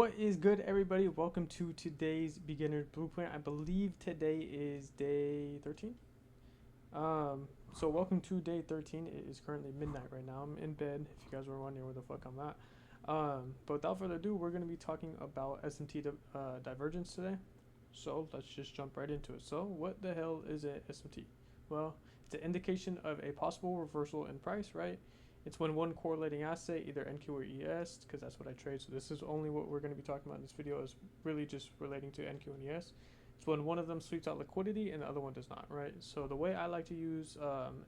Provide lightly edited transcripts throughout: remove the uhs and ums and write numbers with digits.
What is good, everybody? Welcome to today's beginner's blueprint. I believe today is day 13. So welcome to day 13. It is currently midnight right now. I'm in bed, if you guys were wondering where the fuck I'm at. But without further ado, we're going to be talking about SMT divergence today. So let's just jump right into it. So what the hell is a SMT? Well, it's an indication of a possible reversal in price, right? It's when one correlating asset, either NQ or ES, because that's what I trade. So this is only what we're going to be talking about in this video, is really just relating to NQ and ES. It's when one of them sweeps out liquidity and the other one does not, right? So the way I like to use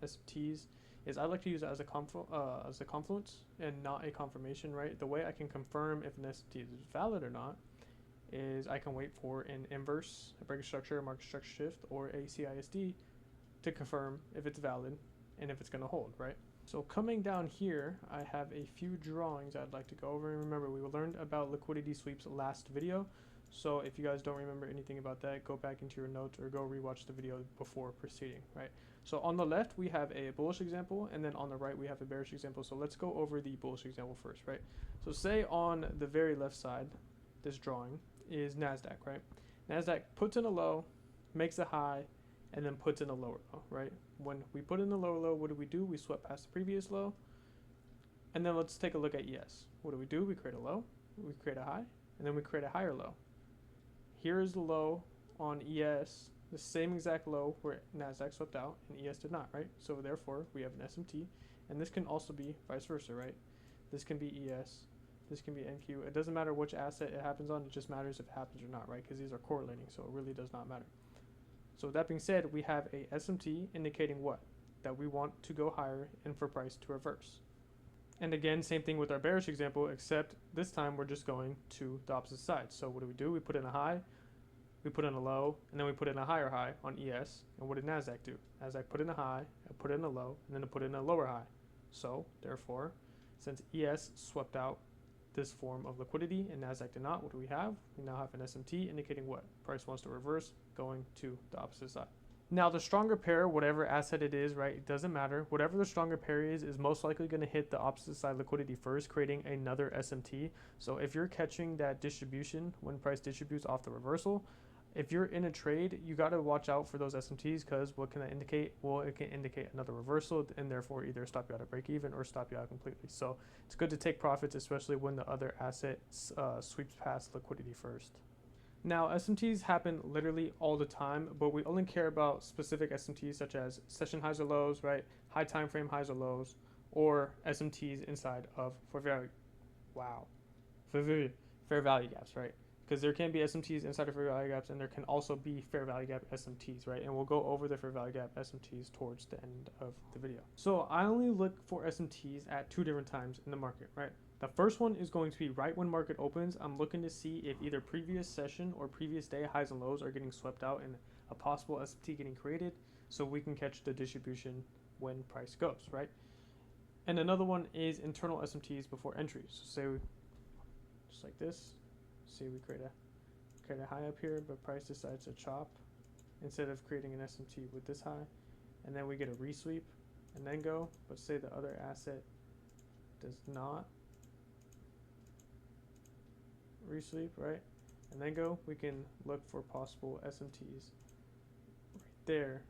SMTs is I like to use it as a confluence and not a confirmation, right? The way I can confirm if an SMT is valid or not is I can wait for an inverse, a breaker structure, a market structure shift, or a CISD to confirm if it's valid and if it's going to hold, right? So coming down here, I have a few drawings I'd like to go over. And remember, we learned about liquidity sweeps last video. So if you guys don't remember anything about that, go back into your notes or go rewatch the video before proceeding, right? So on the left, we have a bullish example, and then on the right, we have a bearish example. So let's go over the bullish example first, right? So say on the very left side, this drawing is NASDAQ, right? NASDAQ puts in a low, makes a high, and then puts in a lower low, right? When we put in the lower low, what do? We swept past the previous low. And then let's take a look at ES. What do? We create a low, we create a high, and then we create a higher low. Here is the low on ES, the same exact low where NASDAQ swept out and ES did not, right? So therefore, we have an SMT, and this can also be vice versa, right? This can be ES, this can be NQ. It doesn't matter which asset it happens on, it just matters if it happens or not, right? Because these are correlating, so it really does not matter. So with that being said, we have a SMT indicating what? That we want to go higher and for price to reverse. And again, same thing with our bearish example, except this time we're just going to the opposite side. So what do? We put in a high, we put in a low, and then we put in a higher high on ES. And what did NASDAQ do? NASDAQ put in a high, it put in a low, and then it put in a lower high. So therefore, since ES swept out this form of liquidity and NASDAQ did not, what do? We now have an SMT indicating what? Price wants to reverse, going to the opposite side. Now the stronger pair, whatever asset it is, right, it doesn't matter. Whatever the stronger pair is most likely going to hit the opposite side liquidity first, creating another SMT. So if you're catching that distribution when price distributes off the reversal, if you're in a trade, you got to watch out for those SMTs, because what can that indicate? Well, it can indicate another reversal and therefore either stop you out at break even or stop you out completely. So it's good to take profits, especially when the other asset sweeps past liquidity first. Now, SMTs happen literally all the time, but we only care about specific SMTs such as session highs or lows, right? High time frame highs or lows, or SMTs inside of fair value gaps, right? Because there can be SMTs inside of fair value gaps, and there can also be fair value gap SMTs, right? And we'll go over the fair value gap SMTs towards the end of the video. So I only look for SMTs at two different times in the market, right? The first one is going to be right when market opens. I'm looking to see if either previous session or previous day highs and lows are getting swept out and a possible SMT getting created, so we can catch the distribution when price goes, right? And another one is internal SMTs before entries. So say just like this. See, we create a high up here, but price decides to chop instead of creating an SMT with this high, and then we get a resweep and then go. But say the other asset does not resweep, right, and then go, we can look for possible SMTs right there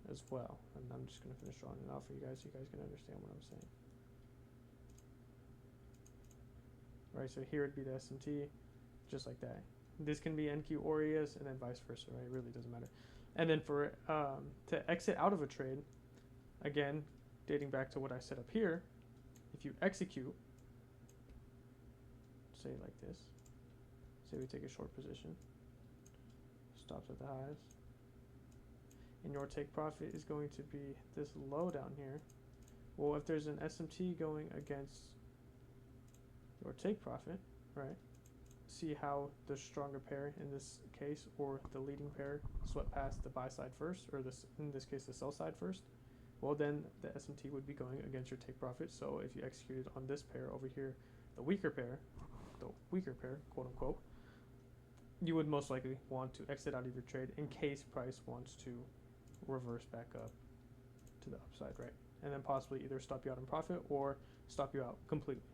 as well. And I'm just going to finish drawing it out for you guys so you guys can understand what I'm saying. Right, so here would be the SMT, just like that. This can be NQ or ES, and then vice versa, right? It really doesn't matter. And then for to exit out of a trade, again, dating back to what I set up here, if you execute, say like this, say we take a short position, stops at the highs, and your take profit is going to be this low down here. Well, if there's an SMT going against your take profit, right? See how the stronger pair in this case, or the leading pair, swept past the buy side first, or in this case the sell side first. Well, then the SMT would be going against your take profit. So if you executed on this pair over here, the weaker pair, quote unquote, you would most likely want to exit out of your trade in case price wants to reverse back up to the upside, right? And then possibly either stop you out in profit or stop you out completely.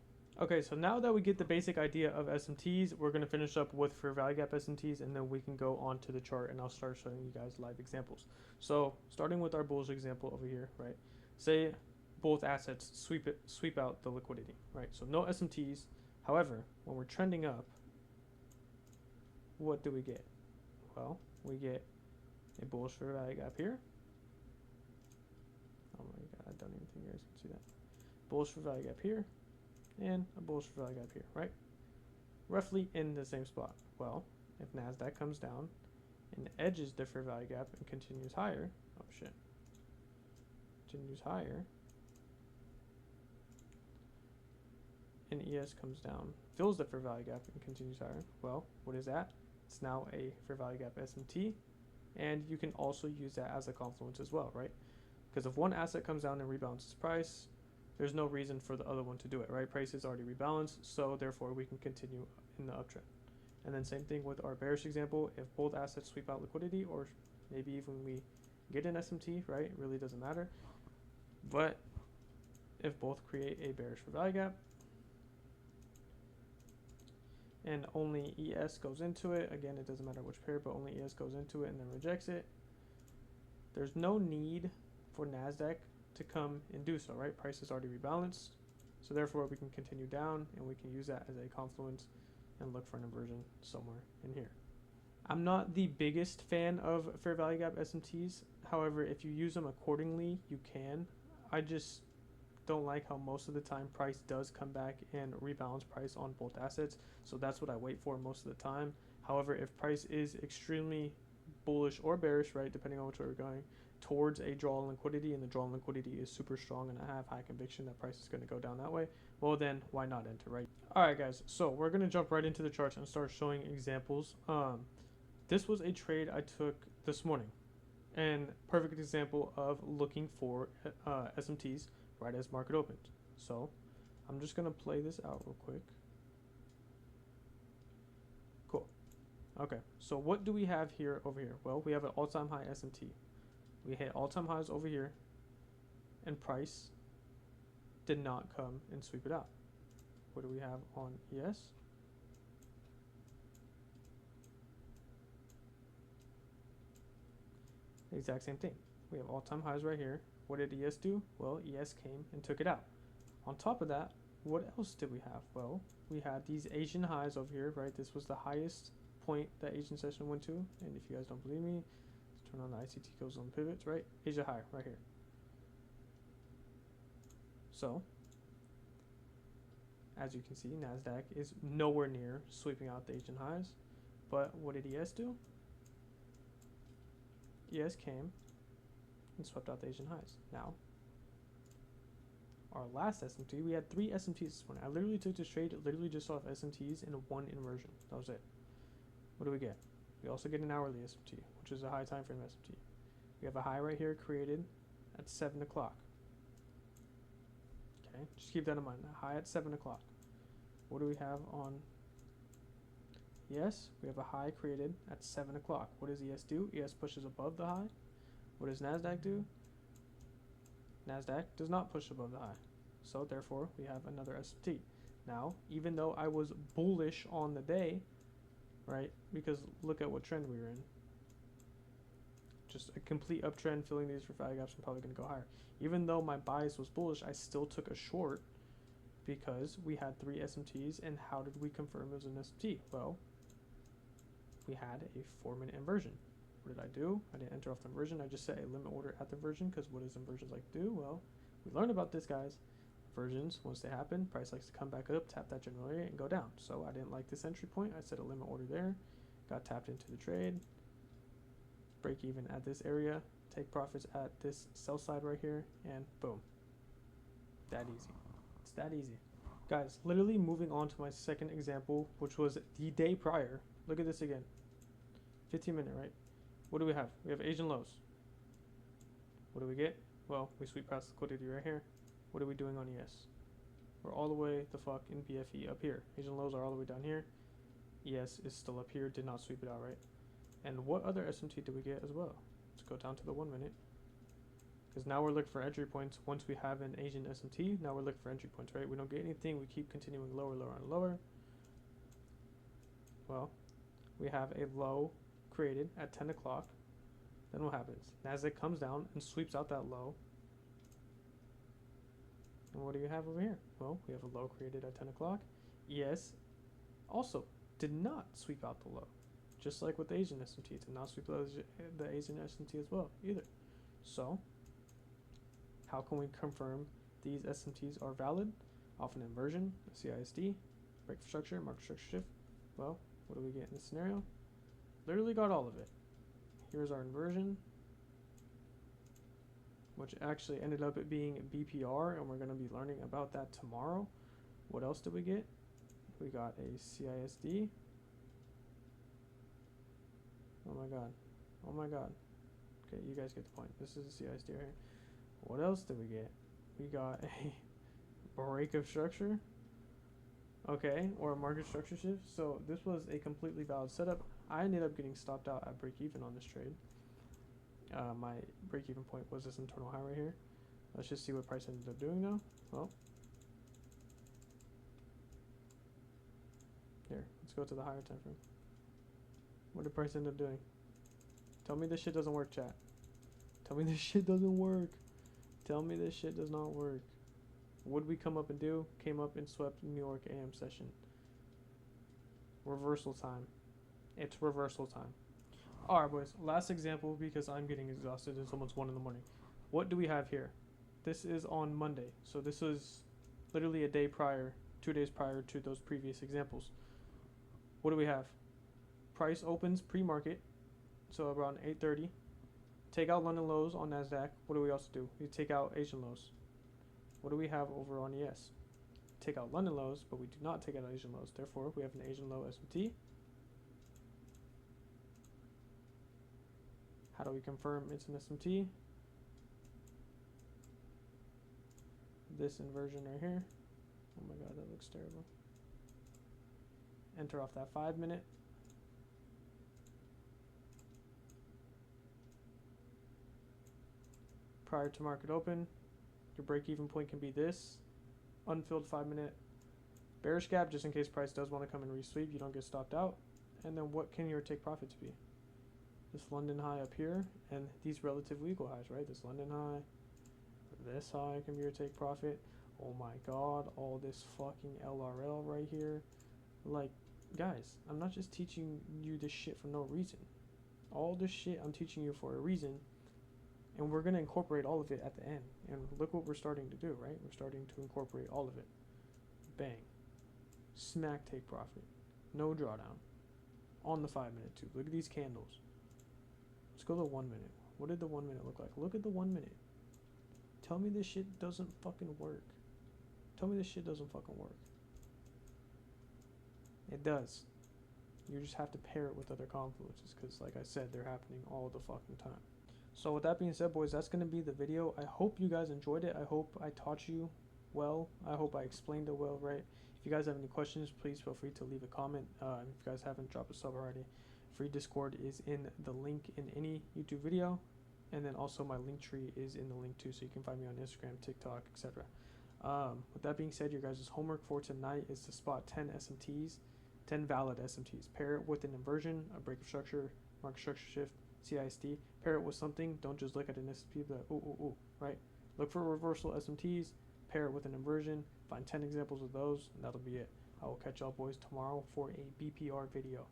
Okay, so now that we get the basic idea of SMTs, we're going to finish up with fair value gap SMTs, and then we can go on to the chart, and I'll start showing you guys live examples. So starting with our bullish example over here, right? Say both assets sweep out the liquidity, right? So no SMTs. However, when we're trending up, what do we get? Well, we get a bullish fair value gap here. Oh my god, I don't even think you guys can see that. Bullish fair value gap here, and a bullish fair value gap here, right? Roughly in the same spot. Well, if NASDAQ comes down and edges the fair value gap and continues higher, oh shit, continues higher, and ES comes down, fills the fair value gap and continues higher, well, what is that? It's now a fair value gap SMT, and you can also use that as a confluence as well, right? Because if one asset comes down and rebalances price, there's no reason for the other one to do it, right? Price is already rebalanced, so therefore we can continue in the uptrend. And then same thing with our bearish example. If both assets sweep out liquidity, or maybe even we get an SMT, right? It really doesn't matter. But if both create a bearish fair value gap, and only ES goes into it, again, it doesn't matter which pair, but only ES goes into it and then rejects it, there's no need for NASDAQ to come and do so, right? Price is already rebalanced, so therefore we can continue down, and we can use that as a confluence and look for an inversion somewhere in here. I'm not the biggest fan of fair value gap SMTs. However, if you use them accordingly, you can. I just don't like how most of the time price does come back and rebalance price on both assets, so that's what I wait for most of the time. However, if price is extremely bullish or bearish, right, depending on which way we're going, towards a draw in liquidity, and the draw in liquidity is super strong, and I have high conviction that price is going to go down that way, well then why not enter, right? All right guys, so we're going to jump right into the charts and start showing examples. This was a trade I took this morning, and perfect example of looking for SMTs right as market opened. So I'm just going to play this out real quick. Cool. Okay, so what do we have here over here? Well, we have an all-time high SMT. We hit all-time highs over here, and price did not come and sweep it out. What do we have on ES? The exact same thing. We have all-time highs right here. What did ES do? Well, ES came and took it out. On top of that, what else did we have? Well, we had these Asian highs over here, right? This was the highest point that Asian session went to, and if you guys don't believe me, let's turn on the ICT goes on pivots, right? Asia high right here. So as you can see, NASDAQ is nowhere near sweeping out the Asian highs, but what did ES do? ES came and swept out the Asian highs. Now, our last SMT, we had 3 SMTs this morning. I literally took this trade, literally just off SMTs and 1 inversion. That was it. What do we get? We also get an hourly SMT, which is a high time frame SMT. We have a high right here created at 7 o'clock. Okay, just keep that in mind. A high at 7 o'clock. What do we have on ES? We have a high created at 7 o'clock. What does ES do? ES pushes above the high. What does NASDAQ do? NASDAQ does not push above the high. So therefore, we have another SMT. Now, even though I was bullish on the day, right, because look at what trend we were in. Just a complete uptrend, filling these for value gaps, I'm probably going to go higher. Even though my bias was bullish, I still took a short because we had 3 SMTs, and how did we confirm it was an SMT? Well, we had a 4-minute inversion. What did I do? I didn't enter off the inversion. I just set a limit order at the inversion, because what does inversions like to do? Well, we learned about this, guys. Inversions, once they happen, price likes to come back up, tap that general area, and go down. So I didn't like this entry point. I set a limit order there, got tapped into the trade, break even at this area, take profits at this sell side right here, and boom. That easy. It's that easy. Guys, literally moving on to my second example, which was the day prior. Look at this again. 15-minute, right? What do we have? We have Asian lows. What do we get? Well, we sweep past liquidity right here. What are we doing on ES? We're all the way the fuck in BFE up here. Asian lows are all the way down here. ES is still up here, did not sweep it out, right? And what other SMT did we get as well? Let's go down to the 1 minute. Because now we're looking for entry points. Once we have an Asian SMT, now we're looking for entry points, right? We don't get anything. We keep continuing lower, lower, and lower. Well, we have a low created at 10 o'clock. Then what happens? Nasdaq comes down and sweeps out that low. And what do you have over here? Well, we have a low created at 10 o'clock. ES also did not sweep out the low. Just like with the Asian SMT, did not sweep out the Asian SMT as well either. So, how can we confirm these SMTs are valid? Off an inversion, a CISD, break of structure, market structure shift. Well, what do we get in this scenario? Literally got all of it. Here's our inversion, which actually ended up being BPR, and we're going to be learning about that tomorrow. What else did we get? We got a CISD. Oh my god. Oh my god. Okay, you guys get the point. This is a CISD right here. What else did we get? We got a break of structure. Okay, or a market structure shift. So this was a completely valid setup. I ended up getting stopped out at break even on this trade. My break even point was this internal high right here. Let's just see what price ended up doing now. Well, here, let's go to the higher time frame. What did price end up doing? Tell me this shit doesn't work, chat. Tell me this shit doesn't work. Tell me this shit does not work. What did we come up and do? Came up and swept New York AM session. Reversal time. It's reversal time. Alright, boys. Last example, because I'm getting exhausted. It's almost 1 in the morning. What do we have here? This is on Monday. So this was literally a day prior, 2 days prior to those previous examples. What do we have? Price opens pre-market, so around 8:30. Take out London lows on Nasdaq. What do we also do? We take out Asian lows. What do we have over on ES? Take out London lows, but we do not take out Asian lows. Therefore, we have an Asian low SMT. How do we confirm it's an SMT? This inversion right here. Oh my god, that looks terrible. Enter off that 5 minute. Prior to market open, your break even point can be this unfilled 5 minute bearish gap, just in case price does want to come and resweep, you don't get stopped out. And then what can your take profits be? This London high up here and these relatively equal highs, right? This London high, this high can be your take profit. Oh my god, all this fucking LRL right here. Like, guys, I'm not just teaching you this shit for no reason. All this shit I'm teaching you for a reason, and we're going to incorporate all of it at the end. And look what we're starting to do, right? We're starting to incorporate all of it. Bang. Smack take profit. No drawdown. On the 5 minute too. Look at these candles. Let's go to the 1 minute. What did the 1 minute look like? Look at the 1 minute. Tell me this shit doesn't fucking work. Tell me this shit doesn't fucking work. It does. You just have to pair it with other confluences, because like I said, they're happening all the fucking time. So with that being said, boys, that's going to be the video. I hope you guys enjoyed it. I hope I taught you well. I hope I explained it well, right? If you guys have any questions, please feel free to leave a comment. If you guys haven't, drop a sub already. Free Discord is in the link in any YouTube video. And then also my link tree is in the link too, so you can find me on Instagram, TikTok, etc. With that being said, your guys' homework for tonight is to spot 10 SMTs, 10 valid SMTs. Pair it with an inversion, a break of structure, market structure shift, CISD. Pair it with something. Don't just look at an SMT, but ooh, right? Look for reversal SMTs, pair it with an inversion, find 10 examples of those, and that'll be it. I will catch y'all boys tomorrow for a BPR video.